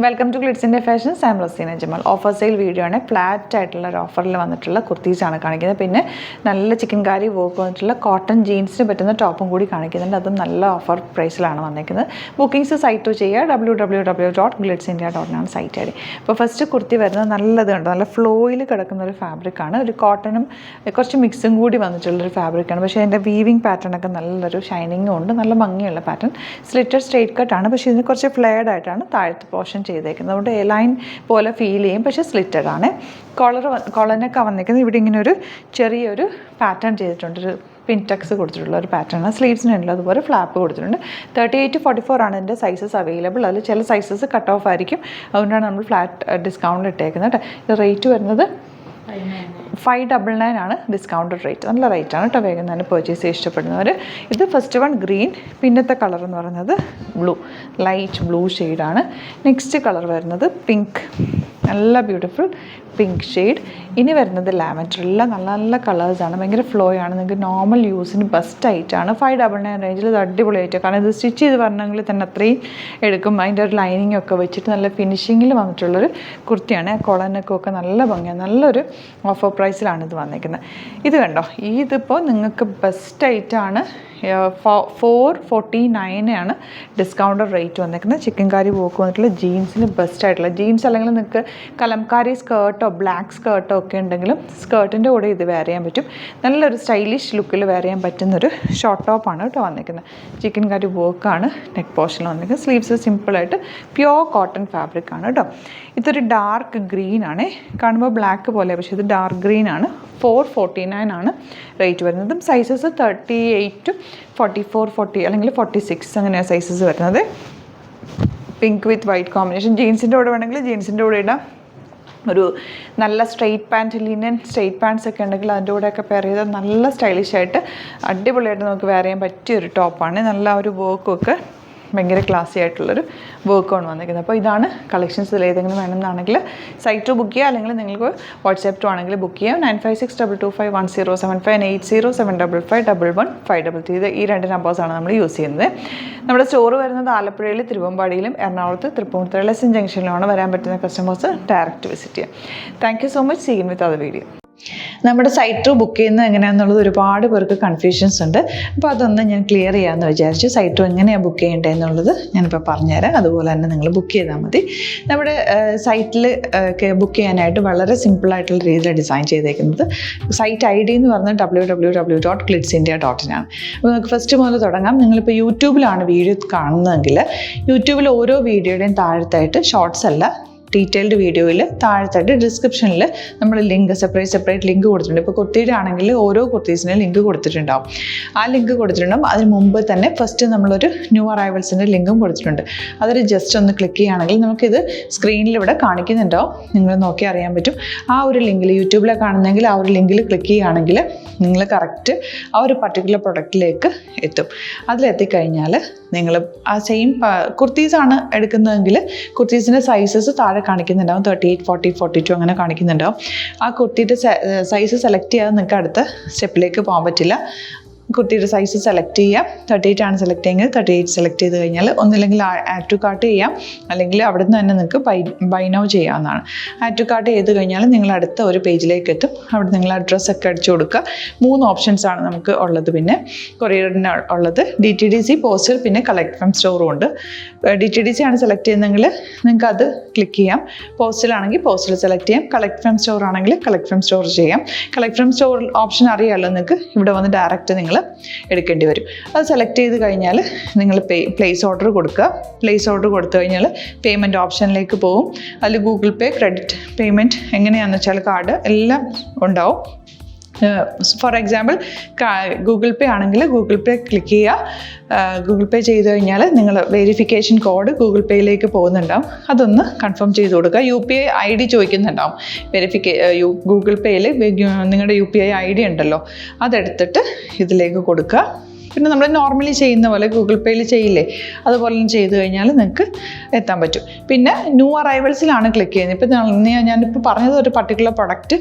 Welcome to Glitz India fashions. I am Razeena Jamal. Offer sale video ആണ്. Flat ആയിട്ടുള്ള ഒരു ഓഫറിൽ വന്നിട്ടുള്ള കുർത്തീസാണ് കാണിക്കുന്നത്. പിന്നെ നല്ല ചിക്കൻകാരി വർക്ക് വന്നിട്ടുള്ള കോട്ടൺ ജീൻസിന് പറ്റുന്ന ടോപ്പും കൂടി കാണിക്കുന്നുണ്ട്. അതും നല്ല ഓഫർ പ്രൈസിലാണ് വന്നിരിക്കുന്നത്. ബുക്കിംഗ്സ് സൈറ്റ് ചെയ്യുക www.glitzindia.com സൈറ്റ് ഐ ഡി. ഇപ്പോൾ ഫസ്റ്റ് കുർത്തി വരുന്നത് നല്ലത് കണ്ടോ, നല്ല ഫ്ലോയിൽ കിടക്കുന്ന ഒരു ഫാബ്രിക്കാണ്. ഒരു കോട്ടണും കുറച്ച് മിക്സും കൂടി വന്നിട്ടുള്ളൊരു ഫാബ്രിക്കാണ്. പക്ഷേ അതിൻ്റെ വീവിങ് പാറ്റേണൊക്കെ നല്ലൊരു ഷൈനിങ്ങും ഉണ്ട്, നല്ല ഭംഗിയുള്ള പാറ്റേൺ. സ്ലിറ്റഡ് സ്ട്രെയിറ്റ് കട്ടാണ്, പക്ഷേ ഇതിന് കുറച്ച് ഫ്ലെയർഡ് ആയിട്ടാണ് താഴത്തെ പോർഷൻ ചെയ്തേക്കുന്നത്. അതുകൊണ്ട് എ ലൈൻ പോലെ ഫീൽ ചെയ്യും, പക്ഷേ സ്ലിറ്റഡ് ആണ്. കോളനൊക്കെ വന്നിരിക്കുന്നത് ഇവിടെ ഇങ്ങനെ ഒരു ചെറിയൊരു പാറ്റേൺ ചെയ്തിട്ടുണ്ട്. ഒരു പിൻടക്സ് കൊടുത്തിട്ടുള്ള ഒരു പാറ്റേൺ സ്ലീവ്സിനുണ്ട്. അതുപോലെ ഫ്ലാപ്പ് കൊടുത്തിട്ടുണ്ട്. 38-44 ആണ് ഇതിൻ്റെ സൈസസ് അവൈലബിൾ. അതിൽ ചില സൈസസ് കട്ട് ഓഫ് ആയിരിക്കും, അതുകൊണ്ടാണ് നമ്മൾ ഫ്ലാറ്റ് ഡിസ്കൗണ്ട് ഇട്ടേക്കുന്നത് കേട്ടോ. ഇത് റേറ്റ് വരുന്നത് 599 ആണ് ഡിസ്കൗണ്ടഡ് റേറ്റ്. നല്ല റേറ്റാണ് കേട്ടോ. വേഗം തന്നെ പർച്ചേസ് ചെയ്യാൻ ഇഷ്ടപ്പെടുന്നവർ. ഇത് ഫസ്റ്റ് വൺ ഗ്രീൻ, പിന്നത്തെ കളർ എന്ന് പറയുന്നത് ബ്ലൂ, ലൈറ്റ് ബ്ലൂ ഷെയ്ഡാണ്. നെക്സ്റ്റ് കളർ വരുന്നത് പിങ്ക്, നല്ല ബ്യൂട്ടിഫുൾ പിങ്ക് ഷെയ്ഡ്. ഇനി വരുന്നത് ലാവൻഡർ. എല്ലാം നല്ല നല്ല കളേഴ്സാണ്, ഭയങ്കര ഫ്ലോ ആണ്. നിങ്ങൾക്ക് നോർമൽ യൂസിന് ബെസ്റ്റ് ആയിട്ടാണ്. 599 റേഞ്ചിൽ ഇത് അടിപൊളിയായിട്ട്, കാരണം ഇത് സ്റ്റിച്ച് ചെയ്ത് വരണമെങ്കിൽ തന്നെ അത്രയും എടുക്കും. അതിൻ്റെ ഒരു ലൈനിങ് ഒക്കെ വെച്ചിട്ട് നല്ല ഫിനിഷിങ്ങിൽ വന്നിട്ടുള്ളൊരു കുർത്തിയാണ്. കോളനൊക്കെ ഒക്കെ നല്ല ഭംഗിയാണ്. നല്ലൊരു ഓഫർ പ്രൈസിലാണ് ഇത് വന്നിരിക്കുന്നത്. ഇത് കണ്ടോ, ഇതിപ്പോൾ നിങ്ങൾക്ക് ബെസ്റ്റ് ആയിട്ടാണ്. 449 ആണ് ഡിസ്കൗണ്ടഡ് റേറ്റ് വന്നിരിക്കുന്നത്. ചിക്കൻകാരി വർക്ക് വന്നിട്ടുള്ള ജീൻസിന് ബെസ്റ്റ് ആയിട്ടുള്ള ജീൻസ്, അല്ലെങ്കിൽ നിങ്ങൾക്ക് കലംകാരി സ്കേർട്ടോ ബ്ലാക്ക് സ്കേർട്ടോ ഒക്കെ ഉണ്ടെങ്കിലും സ്കേർട്ടിൻ്റെ കൂടെ ഇത് വെയർ ചെയ്യാൻ പറ്റും. നല്ലൊരു സ്റ്റൈലിഷ് ലുക്കിൽ വെയർ ചെയ്യാൻ പറ്റുന്നൊരു ഷോർട്ട് ടോപ്പാണ് കേട്ടോ വന്നിരിക്കുന്നത്. ചിക്കൻകാരി വർക്കാണ് നെക്ക് പോർഷനിൽ വന്നിരിക്കുന്നത്. സ്ലീവ്സ് സിമ്പിളായിട്ട് പ്യുവർ കോട്ടൺ ഫാബ്രിക് ആണ് കേട്ടോ. ഇതൊരു ഡാർക്ക് ഗ്രീൻ ആണ്, കാണുമ്പോൾ ബ്ലാക്ക് പോലെ, പക്ഷേ ഇത് ഡാർക്ക് ഗ്രീൻ ആണ്. 449 ആണ് റേറ്റ് വരുന്നതും. സൈസസ് 38-44, 40 അല്ലെങ്കിൽ 46 അങ്ങനെയാണ് സൈസസ് വരുന്നത്. Pink with white combination. ജീൻസിൻ്റെ കൂടെ വേണമെങ്കിൽ ജീൻസിൻ്റെ കൂടെ ഇടാം. ഒരു നല്ല straight pant, linen straight pants ഒക്കെ ഉണ്ടെങ്കിൽ അതിൻ്റെ കൂടെയൊക്കെ പെയർ ചെയ്താൽ നല്ല സ്റ്റൈലിഷായിട്ട് അടിപൊളിയായിട്ട് നമുക്ക് വെയർ ചെയ്യാൻ പറ്റിയൊരു ടോപ്പാണ്. നല്ല ഒരു വർക്കൊക്കെ ഭയങ്കര ക്ലാസി ആയിട്ടുള്ളൊരു വർക്കാണ് വന്നിരിക്കുന്നത്. അപ്പോൾ ഇതാണ് കളക്ഷൻസിൽ ഏതെങ്കിലും വേണമെന്നാണെങ്കിൽ സൈറ്റ് ബുക്ക് ചെയ്യുക, അല്ലെങ്കിൽ നിങ്ങൾക്ക് വാട്സാപ്പ് ടു ആണെങ്കിൽ ബുക്ക് ചെയ്യാം. 9562251075 807555115533. ഇത് ഈ രണ്ട് നമ്പേഴ്സാണ് നമ്മൾ യൂസ് ചെയ്യുന്നത്. നമ്മുടെ സ്റ്റോർ വരുന്നത് ആലപ്പുഴയിൽ, തിരുവമ്പാടിയിലും, എറണാകുളത്ത് തൃപ്പൂണിത്തുറ ലെസൺ ജംഗ്ഷനിലുമാണ്. വരാൻ പറ്റുന്ന കസ്റ്റമേഴ്സ് ഡയറക്റ്റ് വിസിറ്റ് ചെയ്യാം. Thank you so much. See you with other video. നമ്മുടെ സൈറ്റ് ബുക്ക് ചെയ്യുന്നത് എങ്ങനെയാണെന്നുള്ളത് ഒരുപാട് പേർക്ക് കൺഫ്യൂഷൻസ് ഉണ്ട്. അപ്പോൾ അതൊന്ന് ഞാൻ ക്ലിയർ ചെയ്യാമെന്ന് വിചാരിച്ചു. സൈറ്റ് എങ്ങനെയാണ് ബുക്ക് ചെയ്യേണ്ടത് എന്നുള്ളത് ഞാനിപ്പോൾ പറഞ്ഞുതരാം. അതുപോലെ തന്നെ നിങ്ങൾ ബുക്ക് ചെയ്താൽ മതി. നമ്മുടെ സൈറ്റിൽ ബുക്ക് ചെയ്യാനായിട്ട് വളരെ സിമ്പിളായിട്ടുള്ള രീതിയിൽ ഡിസൈൻ ചെയ്തേക്കുന്നത്. സൈറ്റ് ID എന്ന് പറഞ്ഞാൽ www.glitzindia.in ആണ്. അപ്പോൾ നമുക്ക് ഫസ്റ്റ് മുതൽ തുടങ്ങാം. നിങ്ങളിപ്പോൾ യൂട്യൂബിലാണ് വീഡിയോ കാണുന്നതെങ്കിൽ യൂട്യൂബിൽ ഓരോ വീഡിയോയുടെയും താഴത്തായിട്ട് ഷോർട്സ് അല്ല, ഡീറ്റെയിൽഡ് വീഡിയോയിൽ താഴത്തായിട്ട് ഡിസ്ക്രിപ്ഷനിൽ നമ്മൾ ലിങ്ക് സെപ്പറേറ്റ് ലിങ്ക് കൊടുത്തിട്ടുണ്ട്. ഇപ്പോൾ കുർത്തിയുടെ ആണെങ്കിൽ ഓരോ കുർത്തീസിനും ലിങ്ക് കൊടുത്തിട്ടുണ്ടാവും. ആ ലിങ്ക് കൊടുത്തിട്ടുണ്ടാവും. അതിന് മുമ്പ് തന്നെ ഫസ്റ്റ് നമ്മളൊരു ന്യൂ അറൈവൽസിൻ്റെ ലിങ്കും കൊടുത്തിട്ടുണ്ട്. അതൊരു ജസ്റ്റ് ഒന്ന് ക്ലിക്ക് ചെയ്യുകയാണെങ്കിൽ നമുക്കിത് സ്ക്രീനിൽ ഇവിടെ കാണിക്കുന്നുണ്ടാവും. നിങ്ങൾ നോക്കി അറിയാൻ പറ്റും. ആ ഒരു ലിങ്കിൽ, യൂട്യൂബിലെ കാണുന്നെങ്കിൽ ആ ഒരു ലിങ്കിൽ ക്ലിക്ക് ചെയ്യുകയാണെങ്കിൽ നിങ്ങൾ കറക്റ്റ് ആ ഒരു പർട്ടിക്കുലർ പ്രൊഡക്റ്റിലേക്ക് എത്തും. അതിലെത്തിക്കഴിഞ്ഞാൽ നിങ്ങൾ ആ സെയിം കുർത്തീസാണ് എടുക്കുന്നതെങ്കിൽ കുർത്തീസിൻ്റെ സൈസസ് താഴെ കാണിക്കുന്നുണ്ടാവും. 38, 40, 42 അങ്ങനെ കാണിക്കുന്നുണ്ടാവും. ആ കുർത്തിയുടെ സൈസ് സെലക്ട് ചെയ്യാതെ നിങ്ങൾക്ക് അടുത്ത സ്റ്റെപ്പിലേക്ക് പോകാൻ പറ്റില്ല. കുർത്തിയുടെ സൈസ് സെലക്ട് ചെയ്യാം. 38 ആണ് സെലക്ട് ചെയ്യുന്നത്. 38 സെലക്ട് ചെയ്ത് കഴിഞ്ഞാൽ ഒന്നില്ലെങ്കിൽ ആഡ് ടു കാർട്ട് ചെയ്യാം, അല്ലെങ്കിൽ അവിടെ നിന്ന് തന്നെ നിങ്ങൾക്ക് ബൈ നൗ ചെയ്യാവുന്നതാണ്. ആഡ് ടു കാർട്ട് ചെയ്ത് കഴിഞ്ഞാൽ നിങ്ങൾ അടുത്ത ഒരു പേജിലേക്ക് എത്തും. അവിടെ നിങ്ങൾ അഡ്രസ്സൊക്കെ അടിച്ചു കൊടുക്കുക. 3 ഓപ്ഷൻസാണ് നമുക്ക് ഉള്ളത്. പിന്നെ കൊറിയറിന് ഉള്ളത് DTDC, പോസ്റ്റൽ, പിന്നെ കളക്ട് ഫ്രം സ്റ്റോറും ഉണ്ട്. DTDC ആണ് സെലക്ട് ചെയ്യുന്നതെങ്കിൽ നിങ്ങൾക്ക് അത് ക്ലിക്ക് ചെയ്യാം. പോസ്റ്റലാണെങ്കിൽ പോസ്റ്റൽ സെലക്ട് ചെയ്യാം. കളക്ട് ഫ്രം സ്റ്റോർ ആണെങ്കിൽ കളക്ട് ഫ്രം സ്റ്റോർ ചെയ്യാം. കളക്ട് ഫ്രം സ്റ്റോർ ഓപ്ഷൻ അറിയാമല്ലോ നിങ്ങൾക്ക്. ഇവിടെ വന്ന് ഡയറക്റ്റ് നിങ്ങൾ എടുക്കേണ്ടി വരും. അത് സെലക്ട് ചെയ്ത് കഴിഞ്ഞാൽ നിങ്ങൾ പ്ലേസ് ഓർഡർ കൊടുക്കുക. പ്ലേസ് ഓർഡർ കൊടുത്തു കഴിഞ്ഞാൽ പേയ്മെൻറ്റ് ഓപ്ഷനിലേക്ക് പോകും. അതിൽ ഗൂഗിൾ പേ, ക്രെഡിറ്റ് പേയ്മെൻറ്റ് എങ്ങനെയാണെന്ന് വെച്ചാൽ കാർഡ് എല്ലാം ഉണ്ടാവും. ഫോർ എക്സാമ്പിൾ ഗൂഗിൾ പേ ആണെങ്കിൽ ഗൂഗിൾ പേ ക്ലിക്ക് ചെയ്യുക. ഗൂഗിൾ പേ ചെയ്ത് കഴിഞ്ഞാൽ നിങ്ങൾ വെരിഫിക്കേഷൻ കോഡ് ഗൂഗിൾ പേയിലേക്ക് പോകുന്നുണ്ടാവും. അതൊന്ന് കൺഫേം ചെയ്ത് കൊടുക്കുക. UPI ID ചോദിക്കുന്നുണ്ടാവും. ഗൂഗിൾ പേയിൽ നിങ്ങളുടെ UPI ID ഉണ്ടല്ലോ, അതെടുത്തിട്ട് ഇതിലേക്ക് കൊടുക്കുക. പിന്നെ നമ്മൾ നോർമലി ചെയ്യുന്ന പോലെ ഗൂഗിൾ പേയിൽ ചെയ്യില്ലേ, അതുപോലെ ചെയ്ത് കഴിഞ്ഞാൽ നിങ്ങൾക്ക് എത്താൻ പറ്റും. പിന്നെ ന്യൂ അറൈവൽസിലാണ് ക്ലിക്ക് ചെയ്യുന്നത്. ഇപ്പോൾ ഞാനിപ്പോൾ പറഞ്ഞത് ഒരു പർട്ടിക്കുലർ പ്രൊഡക്റ്റ്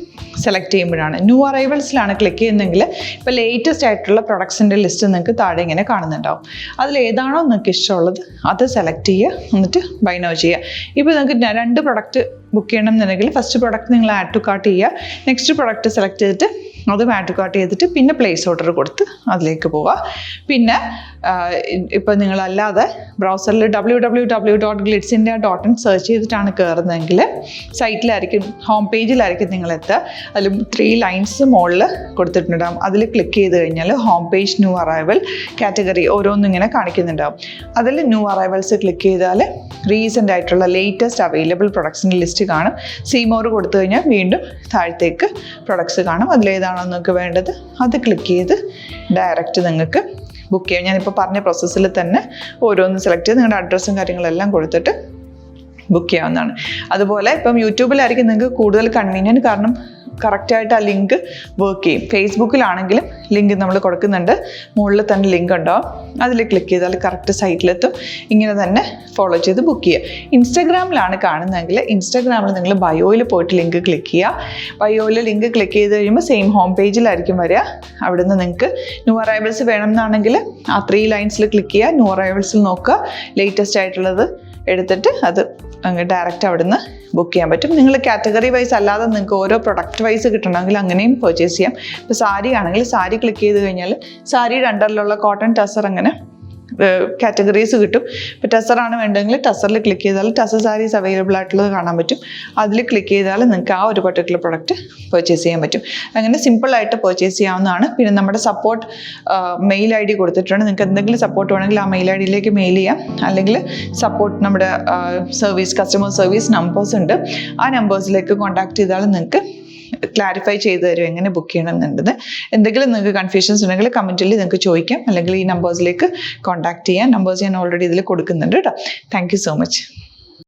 സെലക്ട് ചെയ്യുമ്പോഴാണ്. ന്യൂ അറൈവൽസിലാണ് ക്ലിക്ക് ചെയ്യുന്നതെങ്കിൽ ഇപ്പോൾ ലേറ്റസ്റ്റ് ആയിട്ടുള്ള പ്രൊഡക്ട്സിൻ്റെ ലിസ്റ്റ് നിങ്ങൾക്ക് താഴെ ഇങ്ങനെ കാണുന്നുണ്ടാവും. അതിൽ ഏതാണോ നിങ്ങൾക്ക് ഇഷ്ടമുള്ളത് അത് സെലക്ട് ചെയ്യുക, എന്നിട്ട് ബൈ നൗ ചെയ്യുക. ഇപ്പോൾ നിങ്ങൾക്ക് 2 പ്രൊഡക്റ്റ് ബുക്ക് ചെയ്യണം എന്നുണ്ടെങ്കിൽ ഫസ്റ്റ് പ്രൊഡക്റ്റ് നിങ്ങൾ ആഡ് ടു കാർട്ട് ചെയ്യുക, നെക്സ്റ്റ് പ്രൊഡക്റ്റ് സെലക്ട് ചെയ്തിട്ട് അതും ആഡ് ടു കാർട്ട് ചെയ്തിട്ട് പിന്നെ പ്ലേസ് ഓർഡർ കൊടുത്ത് അതിലേക്ക് പോവുക. പിന്നെ ഇപ്പോൾ നിങ്ങളല്ലാതെ ബ്രൗസറിൽ www.glitzindia.in സെർച്ച് ചെയ്തിട്ടാണ് കയറുന്നതെങ്കിൽ സൈറ്റിലായിരിക്കും, ഹോം പേജിലായിരിക്കും നിങ്ങളെത്തുക. അതിൽ 3 ലൈൻസ് മുകളിൽ കൊടുത്തിട്ടുണ്ടാകും. അതിൽ ക്ലിക്ക് ചെയ്ത് കഴിഞ്ഞാൽ home page, new arrival, category ഓരോന്നും ഇങ്ങനെ കാണിക്കുന്നുണ്ടാവും. അതിൽ ന്യൂ അറൈവൽസ് ക്ലിക്ക് ചെയ്താൽ റീസെൻ്റ് ആയിട്ടുള്ള ലേറ്റസ്റ്റ് അവൈലബിൾ പ്രൊഡക്ട്സിൻ്റെ ലിസ്റ്റ് കാണും. സീമോർ കൊടുത്തു കഴിഞ്ഞാൽ വീണ്ടും താഴത്തേക്ക് പ്രൊഡക്ട്സ് കാണും. അതിലേതാണോ നിങ്ങൾക്ക് വേണ്ടത് അത് ക്ലിക്ക് ചെയ്ത് ഡയറക്റ്റ് നിങ്ങൾക്ക് ബുക്ക് ചെയ്യാം. ഞാനിപ്പോൾ പറഞ്ഞ പ്രോസസ്സിൽ തന്നെ ഓരോന്ന് സെലക്ട് ചെയ്ത് നിങ്ങളുടെ അഡ്രസ്സും കാര്യങ്ങളെല്ലാം കൊടുത്തിട്ട് ബുക്ക് ചെയ്യാവുന്നതാണ്. അതുപോലെ ഇപ്പം യൂട്യൂബിലായിരിക്കും നിങ്ങൾക്ക് കൂടുതൽ കൺവീനിയൻറ്റ്, കാരണം കറക്റ്റായിട്ട് ആ ലിങ്ക് വർക്ക് ചെയ്യും. ഫേസ്ബുക്കിലാണെങ്കിലും ലിങ്ക് നമ്മൾ കൊടുക്കുന്നുണ്ട്, മുകളിൽ തന്നെ ലിങ്ക് ഉണ്ടാവും. അതിൽ ക്ലിക്ക് ചെയ്താൽ കറക്റ്റ് സൈറ്റിലെത്തും. ഇങ്ങനെ തന്നെ ഫോളോ ചെയ്ത് ബുക്ക് ചെയ്യുക. ഇൻസ്റ്റാഗ്രാമിലാണ് കാണുന്നതെങ്കിൽ ഇൻസ്റ്റാഗ്രാമിൽ നിങ്ങൾ ബയോയിൽ പോയിട്ട് ലിങ്ക് ക്ലിക്ക് ചെയ്യുക. ബയോയിൽ ലിങ്ക് ക്ലിക്ക് ചെയ്ത് കഴിയുമ്പോൾ സെയിം ഹോം പേജിലായിരിക്കും വരിക. അവിടുന്ന് നിങ്ങൾക്ക് ന്യൂ അറൈവൽസ് വേണം എന്നാണെങ്കിൽ ആ 3 ലൈൻസിൽ ക്ലിക്ക് ചെയ്യുക, ന്യൂ അറൈവൽസിൽ നോക്കുക, ലേറ്റസ്റ്റ് ആയിട്ടുള്ളത് എടുത്തിട്ട് അത് അങ്ങ് ഡയറക്റ്റ് അവിടുന്ന് ബുക്ക് ചെയ്യാൻ പറ്റും. നിങ്ങൾ കാറ്റഗറി വൈസ് അല്ലാതെ നിങ്ങൾക്ക് ഓരോ പ്രൊഡക്റ്റ് വൈസ് കിട്ടണമെങ്കിൽ അങ്ങനെയും പർച്ചേസ് ചെയ്യാം. ഇപ്പോൾ സാരി ആണെങ്കിൽ സാരി ക്ലിക്ക് ചെയ്ത് കഴിഞ്ഞാൽ സാരിയുടെ അണ്ടറിലുള്ള കോട്ടൺ ടസർ അങ്ങനെ കാറ്റഗറീസ് കിട്ടും. ഇപ്പോൾ ടസറാണ് വേണ്ടതെങ്കിൽ ടസറിൽ ക്ലിക്ക് ചെയ്താൽ ടസർ സാരീസ് അവൈലബിൾ ആയിട്ടുള്ളത് കാണാൻ പറ്റും. അതിൽ ക്ലിക്ക് ചെയ്താൽ നിങ്ങൾക്ക് ആ ഒരു പർട്ടിക്കുലർ പ്രൊഡക്റ്റ് പർച്ചേസ് ചെയ്യാൻ പറ്റും. അങ്ങനെ സിമ്പിളായിട്ട് പർച്ചേസ് ചെയ്യാവുന്നതാണ്. പിന്നെ നമ്മുടെ സപ്പോർട്ട് മെയിൽ ID കൊടുത്തിട്ടുണ്ട്. നിങ്ങൾക്ക് എന്തെങ്കിലും സപ്പോർട്ട് വേണമെങ്കിൽ ആ മെയിൽ IDയിലേക്ക് മെയിൽ ചെയ്യാം. അല്ലെങ്കിൽ സപ്പോർട്ട് നമ്മുടെ കസ്റ്റമർ സർവീസ് നമ്പേഴ്സ് ഉണ്ട്, ആ നമ്പേഴ്സിലേക്ക് കോൺടാക്ട് ചെയ്താൽ നിങ്ങൾക്ക് ക്ലാരിഫൈ ചെയ്ത് തരും എങ്ങനെ ബുക്ക് ചെയ്യണം എന്നുള്ളത്. എന്തെങ്കിലും നിങ്ങൾക്ക് കൺഫ്യൂഷൻസ് ഉണ്ടെങ്കിൽ കമൻറ്റിൽ നിങ്ങൾക്ക് ചോദിക്കാം, അല്ലെങ്കിൽ ഈ നമ്പേഴ്സിലേക്ക് കോൺടാക്ട് ചെയ്യാം. നമ്പേഴ്സ് ഞാൻ ഓൾറെഡി ഇതിൽ കൊടുക്കുന്നുണ്ട് കേട്ടോ. Thank you so much.